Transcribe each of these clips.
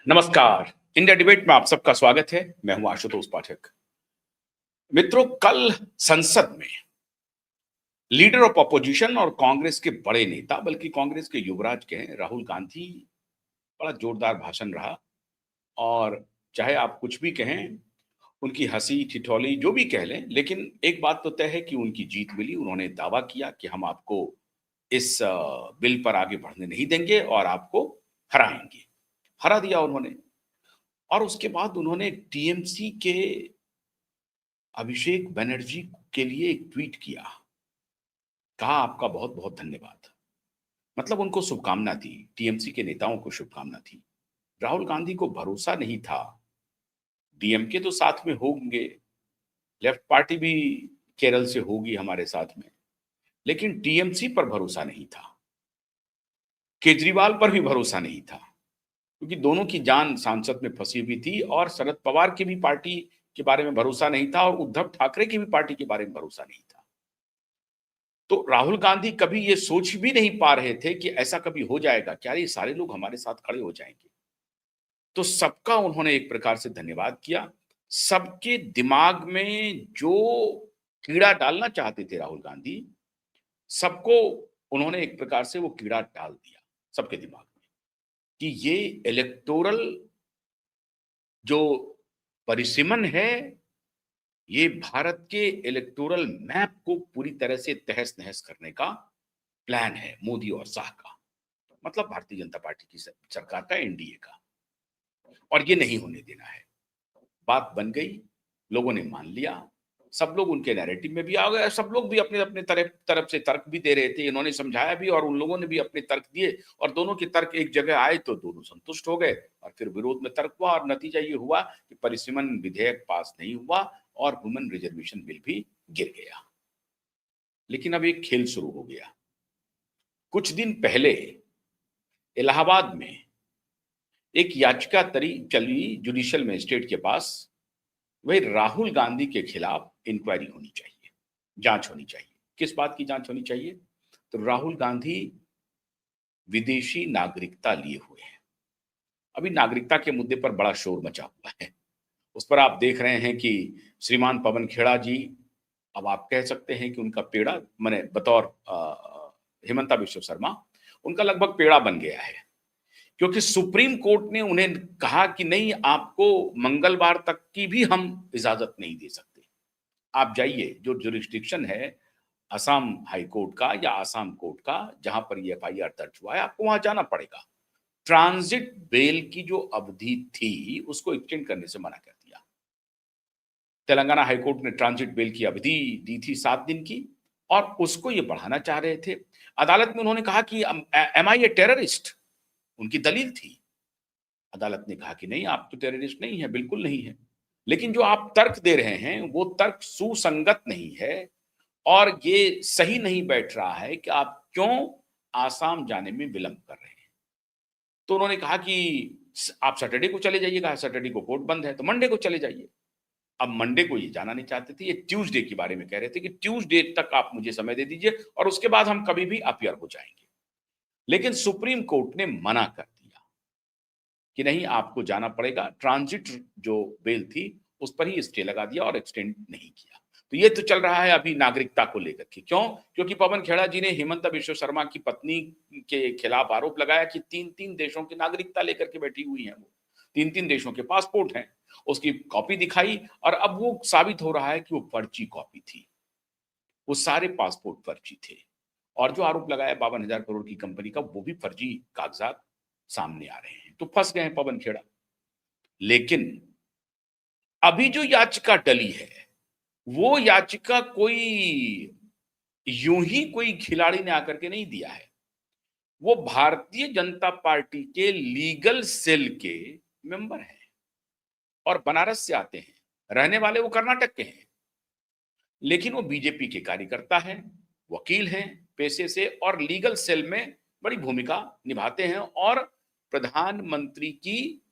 नमस्कार। India debate में आप सबका स्वागत है। मैं हूं आशुतोष पाठक। मित्रों, कल संसद में लीडर ऑफ अपोजिशन और कांग्रेस के बड़े नेता, बल्कि कांग्रेस के युवराज कहें, राहुल गांधी, बड़ा जोरदार भाषण रहा। और चाहे आप कुछ भी कहें, उनकी हंसी ठिठोली जो भी कह लें, लेकिन एक बात तो तय है कि उनकी जीत मिली। उन्होंने दावा किया कि हम आपको इस बिल पर आगे बढ़ने नहीं देंगे और आपको हराएंगे। हरा दिया उन्होंने। और उसके बाद उन्होंने टीएमसी के अभिषेक बनर्जी के लिए एक ट्वीट किया। कहा, आपका बहुत बहुत धन्यवाद। मतलब उनको शुभकामना दी, टीएमसी के नेताओं को शुभकामना थी। राहुल गांधी को भरोसा नहीं था। डीएमके तो साथ में होंगे, लेफ्ट पार्टी भी केरल से होगी हमारे साथ में, लेकिन टीएमसी पर भरोसा नहीं था। केजरीवाल पर भी भरोसा नहीं था, क्योंकि दोनों की जान सांसद में फंसी हुई थी। और शरद पवार की भी पार्टी के बारे में भरोसा नहीं था और उद्धव ठाकरे की भी पार्टी के बारे में भरोसा नहीं था। तो राहुल गांधी कभी ये सोच भी नहीं पा रहे थे कि ऐसा कभी हो जाएगा, क्या ये सारे लोग हमारे साथ खड़े हो जाएंगे। तो सबका उन्होंने एक प्रकार से धन्यवाद किया। सबके दिमाग में जो कीड़ा डालना चाहते थे राहुल गांधी, सबको उन्होंने एक प्रकार से वो कीड़ा डाल दिया सबके दिमाग में, कि ये इलेक्टोरल जो परिसीमन है, ये भारत के इलेक्टोरल मैप को पूरी तरह से तहस नहस करने का प्लान है मोदी और शाह का। मतलब भारतीय जनता पार्टी की सरकार का, एनडीए का। और ये नहीं होने देना है। बात बन गई, लोगों ने मान लिया। सब लोग उनके नैरेटिव में भी आ गए। सब लोग भी अपने अपने तरफ से तर्क भी दे रहे थे। इन्होंने समझाया भी और उन लोगों ने भी अपने तर्क दिए, और दोनों के तर्क एक जगह आए तो दोनों संतुष्ट हो गए। और फिर विरोध में तर्क हुआ और नतीजा ये हुआ कि परिसीमन विधेयक पास नहीं हुआ और वुमेन रिजर्वेशन बिल भी गिर गया। लेकिन अब एक खेल शुरू हो गया। कुछ दिन पहले इलाहाबाद में एक याचिका चली जुडिशियल मजिस्ट्रेट के पास। वही राहुल गांधी के खिलाफ इंक्वायरी होनी चाहिए, जांच होनी चाहिए। किस बात की जांच होनी चाहिए? तो राहुल गांधी विदेशी नागरिकता लिए हुए हैं। अभी नागरिकता के मुद्दे पर बड़ा शोर मचा हुआ है। उस पर आप देख रहे हैं कि श्रीमान पवन खेड़ा जी, अब आप कह सकते हैं कि उनका पेड़ा, माने बतौर हिमंता विश्व शर्मा, उनका लगभग पेड़ा बन गया है। क्योंकि सुप्रीम कोर्ट ने उन्हें कहा कि नहीं, आपको मंगलवार तक की भी हम इजाजत नहीं दे सकते। आप जाइए, जो जुरिस्डिक्शन है असम हाई कोर्ट का या आसाम कोर्ट का, जहां पर ये एफआईआर दर्ज हुआ है, आपको वहां जाना पड़ेगा। ट्रांजिट बेल की जो अवधि थी, उसको एक्सटेंड करने से मना कर दिया। तेलंगाना हाईकोर्ट ने ट्रांजिट बेल की अवधि दी थी 7 दिन की, और उसको ये बढ़ाना चाह रहे थे। अदालत में उन्होंने कहा कि एम आई ए टेररिस्ट, उनकी दलील थी। अदालत ने कहा कि नहीं, आप तो टेररिस्ट नहीं है, बिल्कुल नहीं है। लेकिन जो आप तर्क दे रहे हैं वो तर्क सुसंगत नहीं है, और ये सही नहीं बैठ रहा है कि आप क्यों आसाम जाने में विलंब कर रहे हैं। तो उन्होंने कहा कि आप सैटरडे को चले जाइए। कहा सैटरडे को कोर्ट बंद है, तो मंडे को चले जाइए। अब मंडे को ये जाना नहीं चाहते थे, ये ट्यूसडे के बारे में कह रहे थे कि ट्यूसडे तक आप मुझे समय दे दीजिए और उसके बाद हम कभी भी अपीयर हो जाएंगे। लेकिन सुप्रीम कोर्ट ने मना कर दिया कि नहीं, आपको जाना पड़ेगा। ट्रांजिट जो बेल थी उस पर ही स्टे लगा दिया और एक्सटेंड नहीं किया। तो ये तो चल रहा है अभी नागरिकता को लेकर के। क्यों? क्योंकि पवन खेड़ा जी ने हिमंता विश्व शर्मा की पत्नी के खिलाफ आरोप लगाया कि 3-3 देशों की नागरिकता लेकर के बैठी हुई है वो। 3-3 देशों के पासपोर्ट हैं। उसकी कॉपी दिखाई और अब वो साबित हो रहा है कि वो फर्जी कॉपी थी। वो सारे पासपोर्ट फर्जी थे। और जो आरोप लगाया 52,000 करोड़ की कंपनी का, वो भी फर्जी कागजात सामने आ रहे हैं। तो फंस गए हैं पवन खेड़ा। लेकिन अभी जो याचिका डली है, वो याचिका कोई यूं ही कोई खिलाड़ी ने आकर के नहीं दिया है। वो भारतीय जनता पार्टी के लीगल सेल के मेंबर हैं और बनारस से आते हैं। रहने वाले वो कर्नाटक के हैं, लेकिन वो बीजेपी के कार्यकर्ता हैं, वकील हैं पेशे से, और लीगल सेल में बड़ी भूमिका निभाते हैं और प्रधानमंत्री की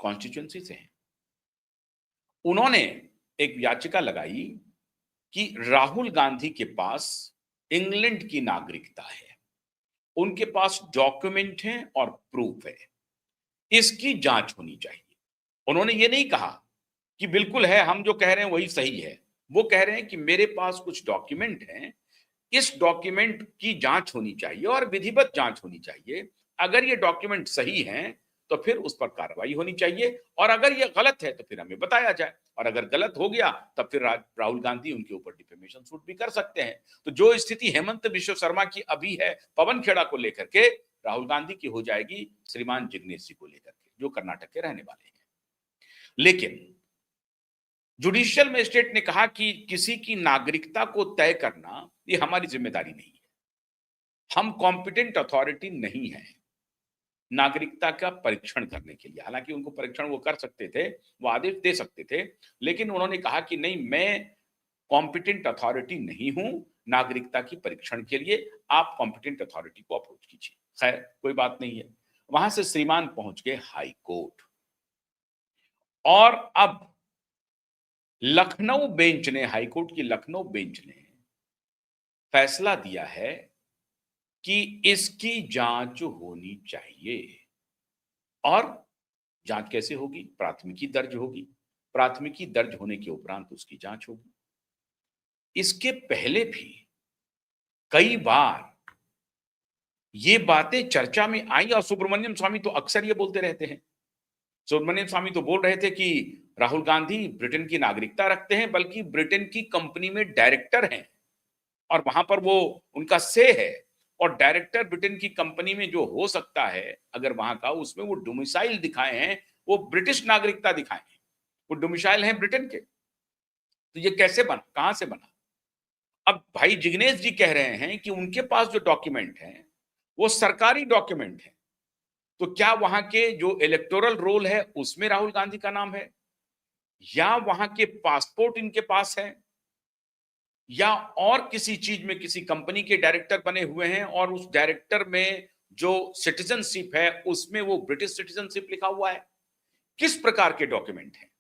कॉन्स्टिट्यूंसी से हैं। उन्होंने एक याचिका लगाई कि राहुल गांधी के पास इंग्लैंड की नागरिकता है, उनके पास डॉक्यूमेंट है और प्रूफ है। इसकी जांच होनी चाहिए। उन्होंने ये नहीं कहा कि बिल्कुल है, हम जो कह रहे हैं वही सही है। वो कह रहे हैं कि मेरे पास कुछ डॉक्यूमेंट हैं, इस डॉक्यूमेंट की जांच होनी चाहिए और विधिवत जांच होनी चाहिए। अगर ये डॉक्यूमेंट सही हैं, तो फिर उस पर कार्रवाई होनी चाहिए और अगर ये गलत है, तो फिर हमें बताया जाए और अगर गलत हो गया, तब फिर राहुल गांधी उनके ऊपर डिफेमेशन सूट भी कर सकते हैं। तो जो स्थिति हेमंत बिश्व शर्मा की अभी है पवन खेड़ा को लेकर के, राहुल गांधी की हो जाएगी श्रीमान जिग्नेश जी को लेकर के, जो कर्नाटक के रहने वाले हैं। लेकिन जुडिशियल मजिस्ट्रेट ने कहा कि किसी की नागरिकता को तय करना ये हमारी जिम्मेदारी नहीं है। हम कॉम्पिटेंट अथॉरिटी नहीं है नागरिकता का परीक्षण करने के लिए। हालांकि उनको परीक्षण वो कर सकते थे, वो आदेश दे सकते थे, लेकिन उन्होंने कहा कि नहीं, मैं कॉम्पिटेंट अथॉरिटी नहीं हूं नागरिकता की परीक्षण के लिए, आप कॉम्पिटेंट अथॉरिटी को अप्रोच कीजिए। खैर, कोई बात नहीं है। वहां से श्रीमान पहुंच गए हाई कोर्ट और अब लखनऊ बेंच ने, हाईकोर्ट की लखनऊ बेंच ने फैसला दिया है कि इसकी जांच होनी चाहिए। और जांच कैसे होगी? प्राथमिकी दर्ज होगी, प्राथमिकी दर्ज होने के उपरांत उसकी जांच होगी। इसके पहले भी कई बार ये बातें चर्चा में आई और सुब्रमण्यम स्वामी तो अक्सर ये बोलते रहते हैं। सुब्रमण्यम स्वामी तो बोल रहे थे कि राहुल गांधी ब्रिटेन की नागरिकता रखते हैं, बल्कि ब्रिटेन की कंपनी में डायरेक्टर हैं और वहां पर वो उनका से है और डायरेक्टर ब्रिटेन की कंपनी में जो हो सकता है अगर वहां का, उसमें वो डोमिसाइल दिखाए हैं, वो ब्रिटिश नागरिकता दिखाए हैं, वो डोमिसाइल हैं ब्रिटेन के। तो ये कैसे बना, कहां से बना? अब भाई जिग्नेश जी कह रहे हैं कि उनके पास जो डॉक्यूमेंट है वो सरकारी डॉक्यूमेंट है। तो क्या वहां के जो इलेक्टोरल रोल है उसमें राहुल गांधी का नाम है, या वहां के पासपोर्ट इनके पास है, या और किसी चीज में किसी कंपनी के डायरेक्टर बने हुए हैं और उस डायरेक्टर में जो सिटीजनशिप है उसमें वो ब्रिटिश सिटीजनशिप लिखा हुआ है? किस प्रकार के डॉक्यूमेंट हैं?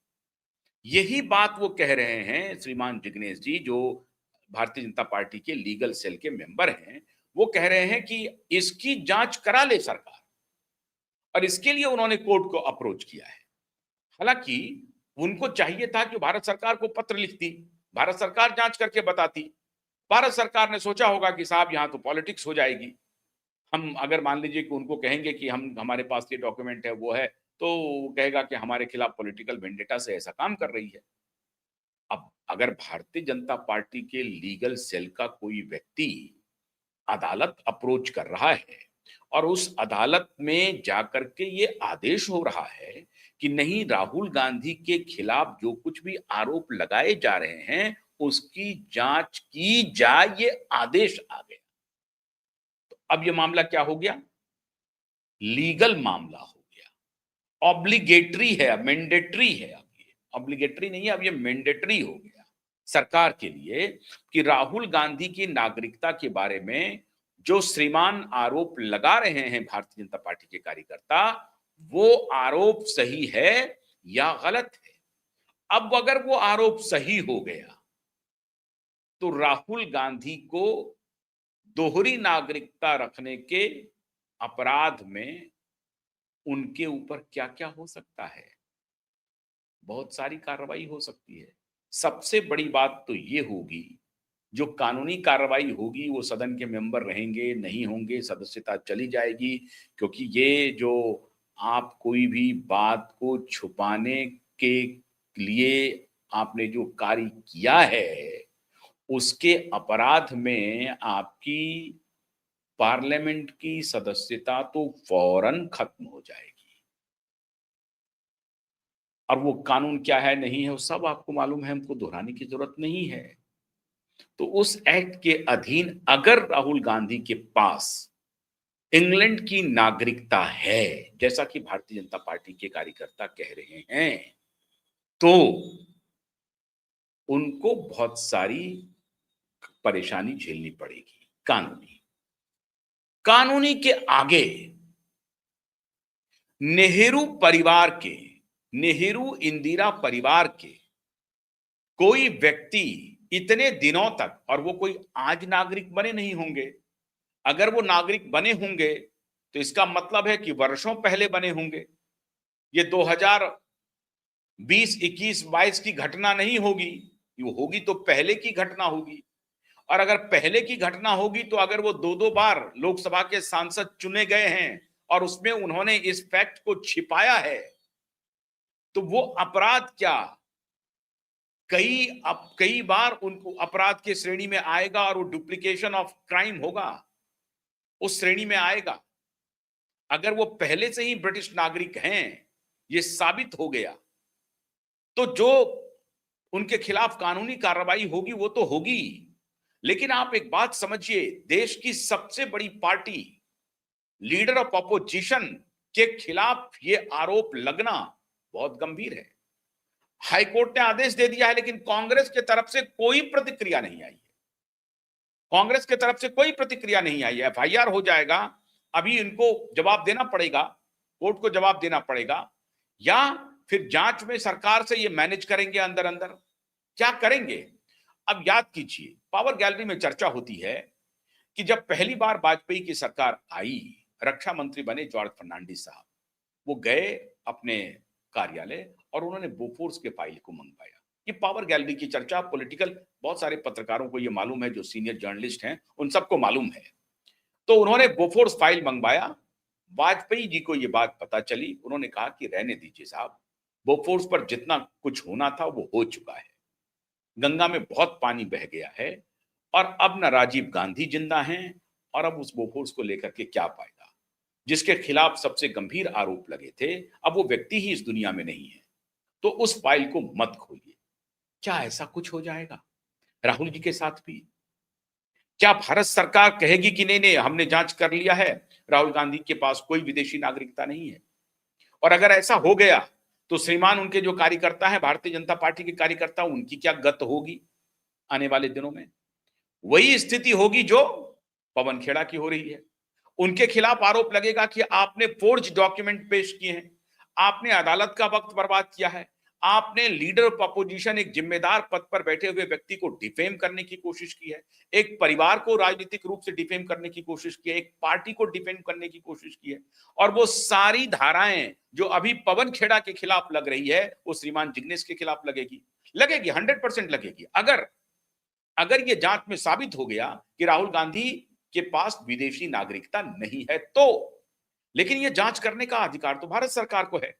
यही बात वो कह रहे हैं श्रीमान जिग्नेश जी, जो भारतीय जनता पार्टी के लीगल सेल के मेंबर हैं। वो कह रहे हैं कि इसकी जांच करा ले सरकार, और इसके लिए उन्होंने कोर्ट को अप्रोच किया है। हालांकि उनको चाहिए था कि भारत सरकार को पत्र लिखती, भारत सरकार जांच करके बताती। भारत सरकार ने सोचा होगा कि साहब यहां तो पॉलिटिक्स हो जाएगी, हम अगर मान लीजिए कि उनको कहेंगे कि हम, हमारे पास ये डॉक्यूमेंट है, वो है, तो वो कहेगा कि हमारे खिलाफ पॉलिटिकल वेंडेटा से ऐसा काम कर रही है। अब अगर भारतीय जनता पार्टी के लीगल सेल का कोई व्यक्ति अदालत अप्रोच कर रहा है और उस अदालत में जाकर के ये आदेश हो रहा है कि नहीं, राहुल गांधी के खिलाफ जो कुछ भी आरोप लगाए जा रहे हैं उसकी जांच की जाए, ये आदेश आ गया, तो अब ये मामला क्या हो गया? लीगल मामला हो गया, ऑब्लिगेटरी है, मैंडेटरी है। अब ये ऑब्लिगेटरी नहीं है, अब ये मैंडेटरी हो गया सरकार के लिए कि राहुल गांधी की नागरिकता के बारे में जो श्रीमान आरोप लगा रहे हैं भारतीय जनता पार्टी के कार्यकर्ता, वो आरोप सही है या गलत है। अब अगर वो आरोप सही हो गया तो राहुल गांधी को दोहरी नागरिकता रखने के अपराध में उनके ऊपर क्या क्या हो सकता है? बहुत सारी कार्रवाई हो सकती है। सबसे बड़ी बात तो ये होगी, जो कानूनी कार्रवाई होगी वो सदन के मेंबर रहेंगे, नहीं होंगे, सदस्यता चली जाएगी। क्योंकि ये जो आप कोई भी बात को छुपाने के लिए आपने जो कार्य किया है, उसके अपराध में आपकी पार्लियामेंट की सदस्यता तो फौरन खत्म हो जाएगी। और वो कानून क्या है, नहीं है, वो सब आपको मालूम है, हमको दोहराने की जरूरत नहीं है। तो उस एक्ट के अधीन अगर राहुल गांधी के पास इंग्लैंड की नागरिकता है, जैसा कि भारतीय जनता पार्टी के कार्यकर्ता कह रहे हैं, तो उनको बहुत सारी परेशानी झेलनी पड़ेगी कानूनी। कानूनी के आगे नेहरू परिवार के, नेहरू इंदिरा परिवार के कोई व्यक्ति इतने दिनों तक, और वो कोई आज नागरिक बने नहीं होंगे, अगर वो नागरिक बने होंगे तो इसका मतलब है कि वर्षों पहले बने होंगे। ये 2020, 21, 22 की घटना नहीं होगी, ये होगी तो पहले की घटना होगी। और अगर पहले की घटना होगी तो अगर वो दो दो बार लोकसभा के सांसद चुने गए हैं और उसमें उन्होंने इस फैक्ट को छिपाया है, तो वो अपराध क्या कई बार उनको अपराध की श्रेणी में आएगा और वो डुप्लीकेशन ऑफ क्राइम होगा, उस श्रेणी में आएगा। अगर वो पहले से ही ब्रिटिश नागरिक हैं, ये साबित हो गया, तो जो उनके खिलाफ कानूनी कार्रवाई होगी वो तो होगी। लेकिन आप एक बात समझिए, देश की सबसे बड़ी पार्टी, लीडर ऑफ ऑपोजिशन के खिलाफ ये आरोप लगना बहुत गंभीर है। हाईकोर्ट ने आदेश दे दिया है, लेकिन कांग्रेस की तरफ से कोई प्रतिक्रिया नहीं आई है। कांग्रेस की तरफ से कोई प्रतिक्रिया नहीं आई है। एफआईआर हो जाएगा, अभी इनको जवाब देना पड़ेगा, कोर्ट को जवाब देना पड़ेगा, या फिर जांच में सरकार से ये मैनेज करेंगे अंदर अंदर, क्या करेंगे। अब याद कीजिए, पावर गैलरी में चर्चा होती है कि जब पहली बार वाजपेयी की सरकार आई, रक्षा मंत्री बने जॉर्ज फर्नांडिस साहब, वो गए अपने कार्यालय और उन्होंने बोफोर्स के फाइल को मंगवाया। ये पावर गैलरी की चर्चा पॉलिटिकल, बहुत सारे पत्रकारों को ये मालूम है, जो सीनियर जर्नलिस्ट हैं उन सबको मालूम है। तो उन्होंने बोफोर्स फाइल मंगवाया। वाजपेयी जी को ये बात पता चली, उन्होंने कहा कि रहने दीजिए साहब, बोफोर्स पर जितना कुछ होना था वो हो चुका है, गंगा में बहुत पानी बह गया है, और अब न राजीव गांधी जिंदा हैं, और अब उस बोफोर्स को लेकर के क्या फायदा। जिसके खिलाफ सबसे गंभीर आरोप लगे थे, अब वो व्यक्ति ही इस दुनिया में नहीं है, तो उस फाइल को मत खोलिए। क्या ऐसा कुछ हो जाएगा राहुल जी के साथ भी? क्या भारत सरकार कहेगी कि नहीं नहीं, हमने जांच कर लिया है, राहुल गांधी के पास कोई विदेशी नागरिकता नहीं है? और अगर ऐसा हो गया तो श्रीमान, उनके जो कार्यकर्ता हैं, भारतीय जनता पार्टी के कार्यकर्ता, उनकी क्या गत होगी आने वाले दिनों में? वही स्थिति होगी जो पवन खेड़ा की हो रही है। उनके खिलाफ आरोप लगेगा कि आपने फोर्ज डॉक्यूमेंट पेश किए हैं, आपने अदालत का वक्त बर्बाद किया है, आपने लीडर ऑफ अपोजिशन, एक जिम्मेदार पद पर बैठे हुए व्यक्ति को डिफेम करने की कोशिश की है, एक परिवार को राजनीतिक रूप से डिफेम करने की कोशिश की है, एक पार्टी को डिफेम करने की कोशिश की है। और वो सारी धाराएं जो अभी पवन खेड़ा के खिलाफ लग रही है, वो श्रीमान जिग्नेश के खिलाफ लगेगी, लगेगी, 100% लगेगी। अगर ये जांच में साबित हो गया कि राहुल गांधी के पास विदेशी नागरिकता नहीं है तो। लेकिन ये जांच करने का अधिकार तो भारत सरकार को है।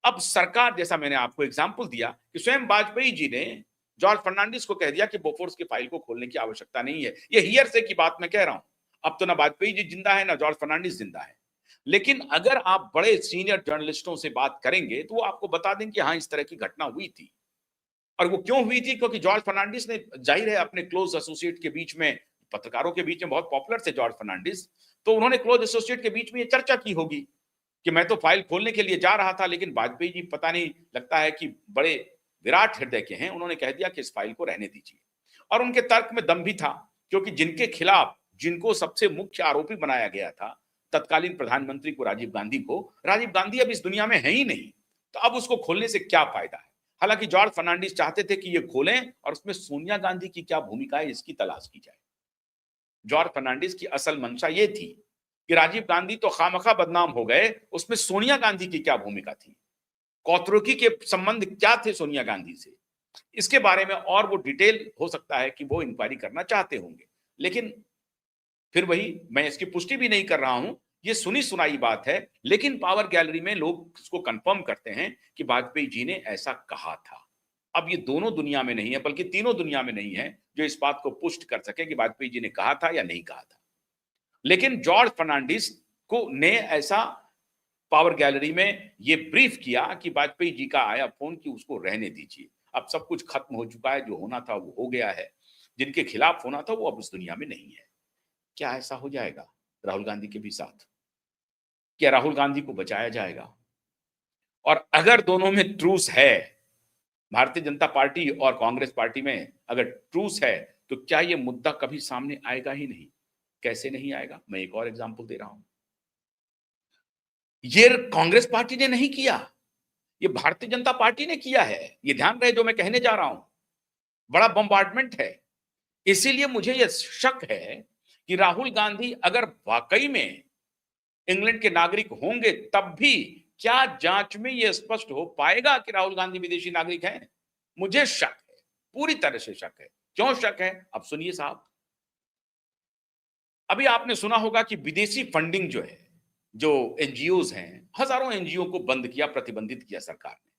अब सरकार, जैसा मैंने आपको एग्जांपल दिया कि स्वयं वाजपेयी जी ने जॉर्ज फर्नांडिस को कह दिया कि बोफोर्स की फाइल को खोलने की आवश्यकता नहीं है। ये हियर से की बात मैं कह रहा हूं। अब तो ना वाजपेयी जी जिंदा है, ना जॉर्ज फर्नांडिस जिंदा है। लेकिन अगर आप बड़े सीनियर जर्नलिस्टों से बात करेंगे तो वो आपको बता देंगे कि हाँ, इस तरह की घटना हुई थी। और वो क्यों हुई थी? क्योंकि जॉर्ज फर्नांडिस ने, जाहिर है, अपने क्लोज एसोसिएट के बीच में, पत्रकारों के बीच में बहुत पॉपुलर थे जॉर्ज फर्नांडिस, तो उन्होंने क्लोज एसोसिएट के बीच में ये चर्चा की होगी कि मैं तो फाइल खोलने के लिए जा रहा था, लेकिन वाजपेयी जी, पता नहीं, लगता है कि बड़े विराट हृदय के हैं, उन्होंने कह दिया कि इस फाइल को रहने दीजिए। और उनके तर्क में दम भी था, क्योंकि जिनके खिलाफ, जिनको सबसे मुख्य आरोपी बनाया गया था, तत्कालीन प्रधानमंत्री को, राजीव गांधी अब इस दुनिया में है ही नहीं, तो अब उसको खोलने से क्या फायदा है। हालांकि जॉर्ज फर्नांडिस चाहते थे कि ये खोलें और उसमें सोनिया गांधी की क्या भूमिका है इसकी तलाश की जाए। जॉर्ज फर्नांडिस की असल मंशा ये थी कि राजीव गांधी तो खामखा बदनाम हो गए, उसमें सोनिया गांधी की क्या भूमिका थी, कौतरुकी के संबंध क्या थे सोनिया गांधी से, इसके बारे में और वो डिटेल हो सकता है कि वो इंक्वायरी करना चाहते होंगे। लेकिन फिर वही, मैं इसकी पुष्टि भी नहीं कर रहा हूं, ये सुनी सुनाई बात है, लेकिन पावर गैलरी में लोग इसको कंफर्म करते हैं कि वाजपेयी जी ने ऐसा कहा था। अब ये दोनों दुनिया में नहीं है, बल्कि तीनों दुनिया में नहीं है जो इस बात को पुष्ट कर सके कि वाजपेयी जी ने कहा था या नहीं कहा था। लेकिन जॉर्ज फर्नांडिस को ने ऐसा पावर गैलरी में ये ब्रीफ किया कि वाजपेयी जी का आया फोन कि उसको रहने दीजिए, अब सब कुछ खत्म हो चुका है, जो होना था वो हो गया है, जिनके खिलाफ होना था वो अब उस दुनिया में नहीं है। क्या ऐसा हो जाएगा राहुल गांधी के भी साथ? क्या राहुल गांधी को बचाया जाएगा? और अगर दोनों में ट्रूस है, भारतीय जनता पार्टी और कांग्रेस पार्टी में अगर ट्रूस है, तो क्या ये मुद्दा कभी सामने आएगा ही नहीं? कैसे नहीं आएगा? मैं एक और एग्जांपल दे रहा हूं। ये कांग्रेस पार्टी ने नहीं किया, ये भारतीय जनता पार्टी ने किया है। ये ध्यान रहे जो मैं कहने जा रहा हूं, बड़ा बम्बार्डमेंट है। इसीलिए मुझे यह शक है कि राहुल गांधी अगर वाकई में इंग्लैंड के नागरिक होंगे, तब भी क्या जांच में यह स्पष्ट हो पाएगा कि राहुल गांधी विदेशी नागरिक हैं? मुझे शक है, पूरी तरह से शक है। क्यों शक है? अब सुनिए साहब। अभी आपने सुना होगा कि विदेशी फंडिंग जो है, जो एनजीओज हैं, हजारों एनजीओ को बंद किया, प्रतिबंधित किया सरकार ने,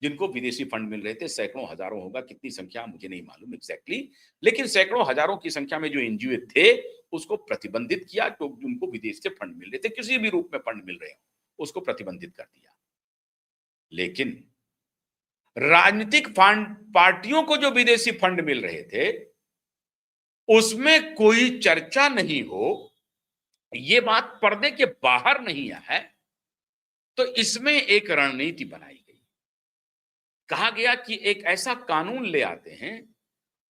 जिनको विदेशी फंड मिल रहे थे। सैकड़ों हजारों होगा, कितनी संख्या मुझे नहीं मालूम एग्जैक्टली, लेकिन सैकड़ों हजारों की संख्या में जो एनजीओ थे उसको प्रतिबंधित किया, तो उनको विदेश से फंड मिल रहे थे, किसी भी रूप में फंड मिल रहे हो उसको प्रतिबंधित कर दिया। लेकिन राजनीतिक फंड, पार्टियों को जो विदेशी फंड मिल रहे थे उसमें कोई चर्चा नहीं हो, ये बात पर्दे के बाहर नहीं है, तो इसमें एक रणनीति बनाई गई। कहा गया कि एक ऐसा कानून ले आते हैं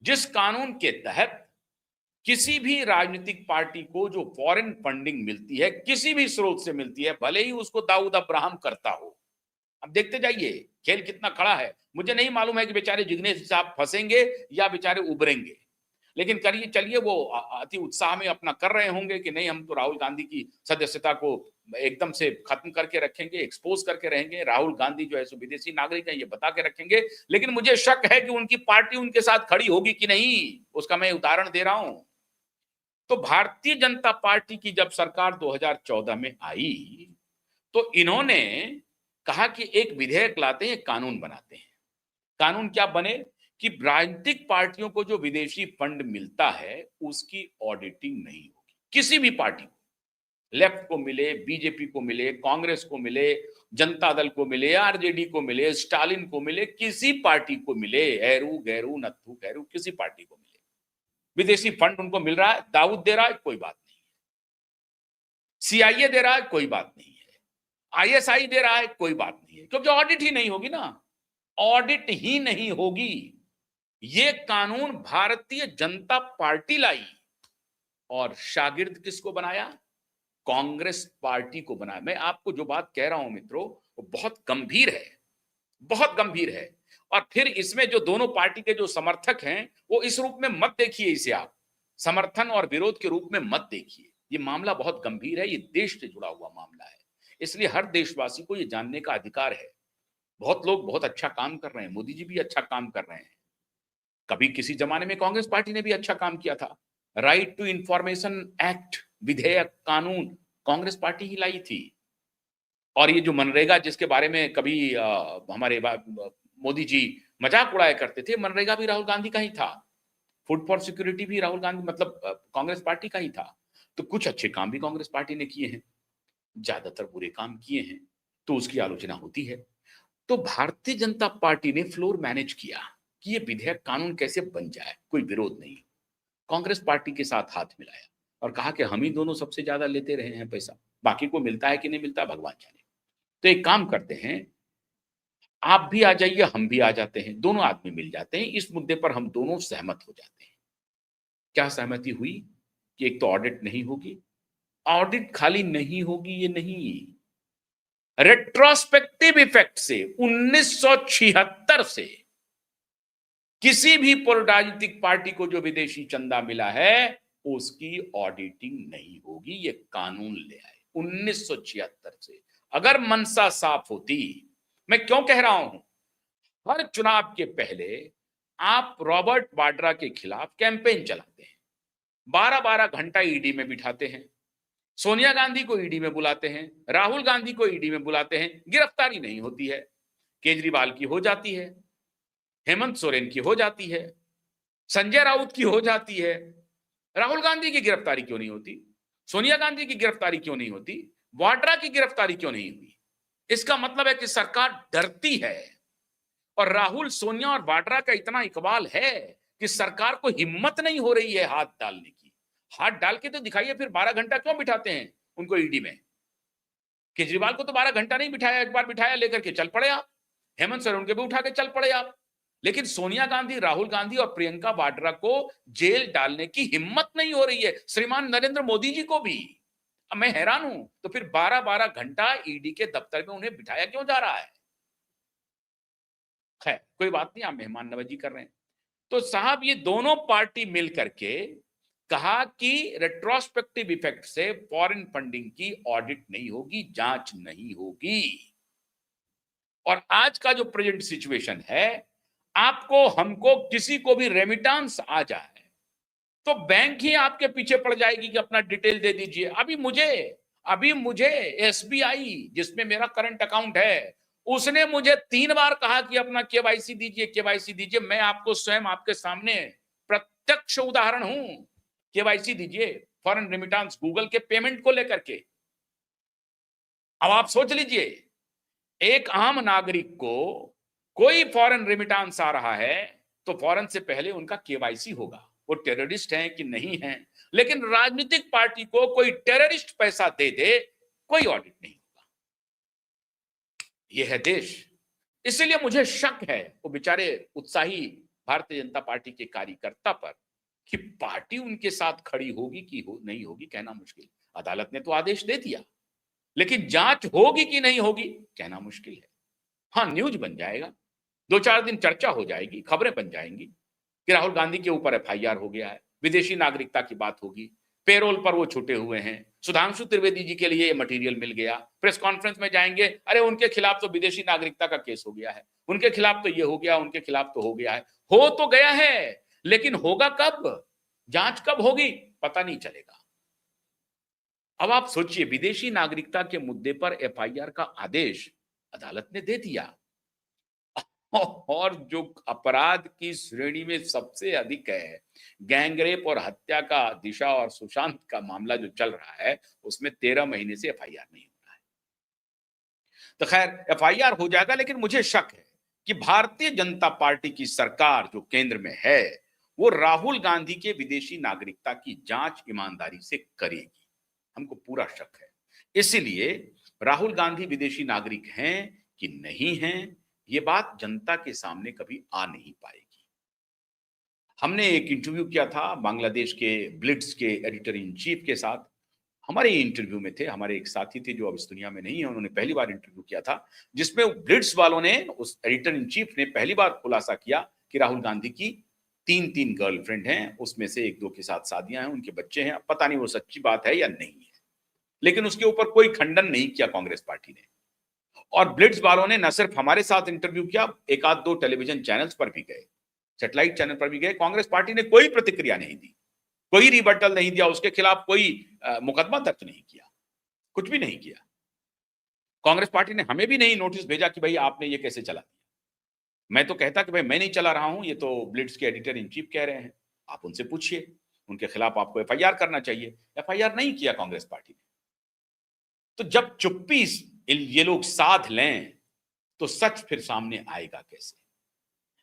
जिस कानून के तहत किसी भी राजनीतिक पार्टी को जो फॉरेन फंडिंग मिलती है, किसी भी स्रोत से मिलती है, भले ही उसको दाऊद अब्राहम करता हो। अब देखते जाइए खेल कितना खड़ा है। मुझे नहीं मालूम है कि बेचारे जिग्नेश साहब फंसेंगे या बेचारे उबरेंगे, लेकिन करिए, चलिए वो अति उत्साह में अपना कर रहे होंगे कि नहीं हम तो राहुल गांधी की सदस्यता को एकदम से खत्म करके रखेंगे, एक्सपोज करके रहेंगे, राहुल गांधी जो है सो विदेशी नागरिक है ये बता के रखेंगे। लेकिन मुझे शक है कि उनकी पार्टी उनके साथ खड़ी होगी कि नहीं, उसका मैं उदाहरण दे रहा हूं। तो भारतीय जनता पार्टी की जब सरकार 2014 में आई तो इन्होंने कहा कि एक विधेयक लाते हैं, कानून बनाते हैं। कानून क्या बने कि राजनीतिक पार्टियों को जो विदेशी फंड मिलता है उसकी ऑडिटिंग नहीं होगी। किसी भी पार्टी को, लेफ्ट को मिले, बीजेपी को मिले, कांग्रेस को मिले, जनता दल को मिले, आरजेडी को मिले, स्टालिन को मिले, किसी पार्टी को मिले, हैरू गैरू नत्थू खैरू, किसी पार्टी को मिले, विदेशी फंड उनको मिल रहा है, दाऊद दे रहा है, कोई बात नहीं है, सीआईए दे रहा है, कोई बात नहीं है, आईएसआई दे रहा है, कोई बात नहीं है, क्योंकि ऑडिट ही नहीं होगी ना, ऑडिट ही नहीं होगी। ये कानून भारतीय जनता पार्टी लाई और शागिर्द किसको बनाया? कांग्रेस पार्टी को बनाया। मैं आपको जो बात कह रहा हूं मित्रों वो बहुत गंभीर है, बहुत गंभीर है। और फिर इसमें जो दोनों पार्टी के जो समर्थक हैं वो इस रूप में मत देखिए, इसे आप समर्थन और विरोध के रूप में मत देखिए। ये मामला बहुत गंभीर है, ये देश से जुड़ा हुआ मामला है, इसलिए हर देशवासी को ये जानने का अधिकार है। बहुत लोग बहुत अच्छा काम कर रहे हैं, मोदी जी भी अच्छा काम कर रहे हैं, कभी किसी जमाने में कांग्रेस पार्टी ने भी अच्छा काम किया था। राइट टू इंफॉर्मेशन एक्ट, विधेयक, कानून कांग्रेस पार्टी ही लाई थी। और ये जो मनरेगा जिसके बारे में कभी हमारे मोदी जी मजाक उड़ाया करते थे, मनरेगा भी राहुल गांधी का ही था, फूड फॉर सिक्योरिटी भी राहुल गांधी मतलब कांग्रेस पार्टी का ही था। तो कुछ अच्छे काम भी कांग्रेस पार्टी ने किए हैं, ज्यादातर बुरे काम किए हैं, तो उसकी आलोचना होती है। तो भारतीय जनता पार्टी ने फ्लोर मैनेज किया कि ये विधेयक, कानून कैसे बन जाए, कोई विरोध नहीं। कांग्रेस पार्टी के साथ हाथ मिलाया और कहा कि हम ही दोनों सबसे ज्यादा लेते रहे हैं पैसा, बाकी को मिलता है कि नहीं मिलता भगवान जाने। तो एक काम करते हैं, आप भी आ जाइए, हम भी आ जाते हैं, दोनों आदमी मिल जाते हैं, इस मुद्दे पर हम दोनों सहमत हो जाते हैं। क्या सहमति हुई कि एक तो ऑडिट नहीं होगी, ऑडिट खाली नहीं होगी ये नहीं, रेट्रोस्पेक्टिव इफेक्ट से 1976 से किसी भी राजनीतिक पार्टी को जो विदेशी चंदा मिला है उसकी ऑडिटिंग नहीं होगी, ये कानून ले आए 1976 से। अगर मनसा साफ होती, मैं क्यों कह रहा हूं, हर चुनाव के पहले आप रॉबर्ट वाड्रा के खिलाफ कैंपेन चलाते हैं, 12-12 घंटा ईडी में बिठाते हैं, सोनिया गांधी को ईडी में बुलाते हैं, राहुल गांधी को ईडी में बुलाते हैं, गिरफ्तारी नहीं होती है। केजरीवाल की हो जाती है, हेमंत सोरेन की हो जाती है, संजय राउत की हो जाती है, राहुल गांधी की गिरफ्तारी क्यों नहीं होती? सोनिया गांधी की गिरफ्तारी क्यों नहीं होती? वाड्रा की गिरफ्तारी क्यों नहीं हुई? इसका मतलब है कि सरकार डरती है, और राहुल, सोनिया और वाड्रा का इतना इकबाल है कि सरकार को हिम्मत नहीं हो रही है हाथ डालने की। हाथ डाल के तो दिखाइए, फिर 12 घंटा क्यों बिठाते हैं उनको ईडी में? केजरीवाल को तो 12 घंटा नहीं बिठाया, एक बार बिठाया, लेकर के चल पड़े आप, हेमंत सोरेन के भी उठा के चल पड़े आप। लेकिन सोनिया गांधी, राहुल गांधी और प्रियंका वाड्रा को जेल डालने की हिम्मत नहीं हो रही है, श्रीमान नरेंद्र मोदी जी को भी। अब मैं हैरान हूं, तो फिर 12-12 घंटा ईडी के दफ्तर में उन्हें बिठाया क्यों जा रहा है? खैर कोई बात नहीं, आप मेहमान नवाजी कर रहे हैं। तो साहब ये दोनों पार्टी मिल करके कहा कि रेट्रोस्पेक्टिव इफेक्ट से फॉरेन फंडिंग की ऑडिट नहीं होगी, जांच नहीं होगी। और आज का जो प्रेजेंट सिचुएशन है, आपको हमको किसी को भी रेमिटेंस आ जाए तो बैंक ही आपके पीछे पड़ जाएगी कि अपना डिटेल दे दीजिए। अभी मुझे एसबीआई जिसमें मेरा करंट अकाउंट है, उसने मुझे 3 बार कहा कि अपना केवाईसी दीजिए, केवाईसी दीजिए। मैं आपको स्वयं आपके सामने प्रत्यक्ष उदाहरण हूं। केवाईसी दीजिए, फॉरेन रेमिटेंस गूगल के पेमेंट को लेकर के। अब आप सोच लीजिए, एक आम नागरिक को कोई फॉरेन रेमिटेंस आ रहा है तो फॉरेन से पहले उनका केवाईसी होगा, वो टेररिस्ट हैं कि नहीं हैं। लेकिन राजनीतिक पार्टी को कोई टेररिस्ट पैसा दे दे, कोई ऑडिट नहीं होगा। यह है देश। इसलिए मुझे शक है वो बेचारे उत्साही भारतीय जनता पार्टी के कार्यकर्ता पर कि पार्टी उनके साथ खड़ी होगी कि नहीं होगी कहना मुश्किल। अदालत ने तो आदेश दे दिया, लेकिन जांच होगी कि नहीं होगी कहना मुश्किल है। हाँ, न्यूज बन जाएगा, 2-4 दिन चर्चा हो जाएगी, खबरें बन जाएंगी कि राहुल गांधी के ऊपर एफआईआर हो गया है, विदेशी नागरिकता की बात होगी, पेरोल पर वो छूटे हुए हैं, सुधांशु त्रिवेदी जी के लिए ये मटेरियल मिल गया, प्रेस कॉन्फ्रेंस में जाएंगे, अरे उनके खिलाफ तो विदेशी नागरिकता का केस हो गया है, उनके खिलाफ तो ये हो गया, उनके खिलाफ तो हो गया है। हो तो गया है, लेकिन होगा कब, जांच कब होगी, पता नहीं चलेगा। अब आप सोचिए, विदेशी नागरिकता के मुद्दे पर एफआईआर का आदेश अदालत ने दे दिया, और जो अपराध की श्रेणी में सबसे अधिक है, गैंगरेप और हत्या का दिशा और सुशांत का मामला जो चल रहा है, उसमें 13 महीने से एफआईआर नहीं हो रहा है। तो खैर एफआईआर हो जाएगा, लेकिन मुझे शक है कि भारतीय जनता पार्टी की सरकार जो केंद्र में है, वो राहुल गांधी के विदेशी नागरिकता की जांच ईमानदारी से करेगी। हमको पूरा शक है। इसीलिए राहुल गांधी विदेशी नागरिक हैं कि नहीं हैं, ये बात जनता के सामने कभी आ नहीं पाएगी। हमने एक इंटरव्यू किया था बांग्लादेश के ब्लिट्स के एडिटर इन चीफ के साथ। हमारे इंटरव्यू में थे, हमारे एक साथी थे जो अब इस दुनिया में नहीं है, उन्होंने पहली बार इंटरव्यू किया था, जिसमें ब्लिट्स वालों ने, उस एडिटर इन चीफ ने पहली बार खुलासा किया कि राहुल गांधी की 3 गर्लफ्रेंड हैं, उसमें से 1-2 के साथ शादियां हैं, उनके बच्चे हैं। अब पता नहीं वो सच्ची बात है या नहीं है, लेकिन उसके ऊपर कोई खंडन नहीं किया कांग्रेस पार्टी ने। और ब्लिट्स वालों ने न सिर्फ हमारे साथ इंटरव्यू किया, 1-2 टेलीविजन चैनल्स पर भी गए, सैटेलाइट चैनल पर भी गए। कांग्रेस पार्टी ने कोई प्रतिक्रिया नहीं दी, कोई रिबटल नहीं दिया, उसके खिलाफ कोई मुकदमा दर्ज नहीं किया, कुछ भी नहीं किया। कांग्रेस पार्टी ने हमें भी नहीं नोटिस भेजा कि भाई आपने ये कैसे चला दिया। मैं तो कहता कि भाई मैं नहीं चला रहा हूं, ये तो ब्लिट्स के एडिटर इन चीफ कह रहे हैं, आप उनसे पूछिए, उनके खिलाफ आपको एफआईआर करना चाहिए। एफआईआर नहीं किया कांग्रेस पार्टी ने। तो जब चुप्पी ये लोग साध लें तो सच फिर सामने आएगा कैसे।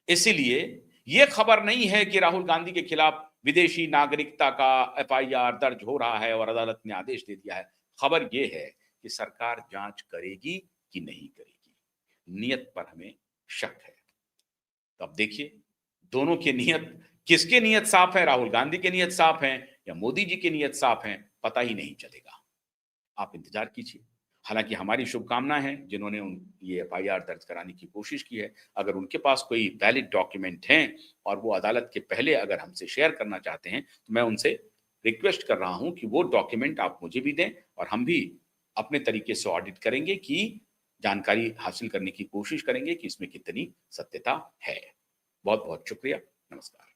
इसीलिए यह खबर नहीं है कि राहुल गांधी के खिलाफ विदेशी नागरिकता का एफआईआर दर्ज हो रहा है और अदालत ने आदेश दे दिया है। खबर यह है कि सरकार जांच करेगी कि नहीं करेगी। नियत पर हमें शक है। तो अब देखिए, दोनों की नियत, किसके नियत साफ है, राहुल गांधी की नियत साफ है या मोदी जी की नियत साफ है, पता ही नहीं चलेगा। आप इंतजार कीजिए। हालांकि हमारी शुभकामना है जिन्होंने ये एफआईआर दर्ज कराने की कोशिश की है, अगर उनके पास कोई वैलिड डॉक्यूमेंट हैं और वो अदालत के पहले अगर हमसे शेयर करना चाहते हैं, तो मैं उनसे रिक्वेस्ट कर रहा हूं कि वो डॉक्यूमेंट आप मुझे भी दें और हम भी अपने तरीके से ऑडिट करेंगे, कि जानकारी हासिल करने की कोशिश करेंगे कि इसमें कितनी सत्यता है। बहुत बहुत शुक्रिया। नमस्कार।